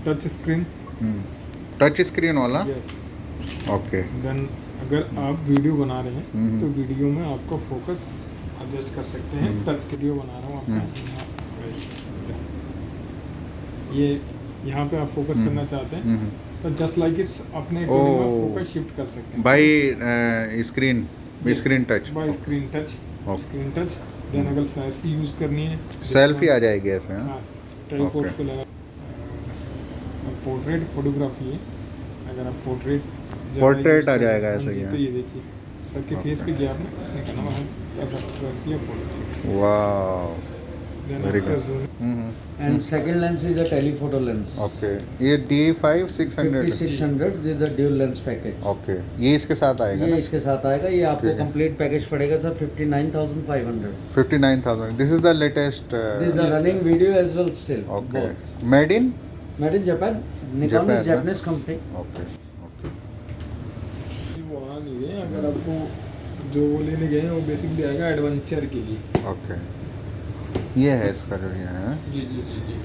Touch screen. Touch screen वाला। Yes. Okay. Then अगर आप वीडियो बना रहे हैं हम्म। तो वीडियो में आपको फोकस एडजस्ट कर सकते हैं। हम्म। टच वीडियो बना रहा हूँ आपका, ये यहाँ पे आप फोकस करना चाहते हैं तो जस्ट लाइक इट्स अपने अकॉर्डिंग आप फोकस शिफ्ट कर सकते हैं by screen, screen touch. By screen touch. Okay. Screen touch. Then अगर सेल्फी यूज़ करनी है, सेल्फी आ जाएगी ऐसे। हाँ। हाँ ट्राइपॉड ओके। पे लगा। पोर्ट्रेट फोटोग्राफी है, अगर आप पोर्ट्रेट आ जाएगा ऐसे ही। तो ये देखिए सर के फेस पे किया आपने, उसने करना वहाँ ऐसा प्रेस किया फोटो। वाह, देन वेरी आपका good. Zoom. And second lens is a telephoto lens. Okay, ये D5 600। 5600, this is a dual lens package. Okay, ये इसके साथ आएगा ये ना? इसके साथ आएगा, ये आपको ठीक है। कंप्लीट पैकेज पड़ेगा sir 59,500. 59,000। This is the latest. This is the Yes, running sir. video as well still. Okay, Both. Made in. Made in Japan. Nikon Japan, is Japanese company. Okay okay. वो आ नहीं गए, अगर आपको जो वो लेने गए हैं वो बेसिकली आएगा एडवेंचर के लिए। ओके, ये है इसका जो ये है। जी जी जी जी।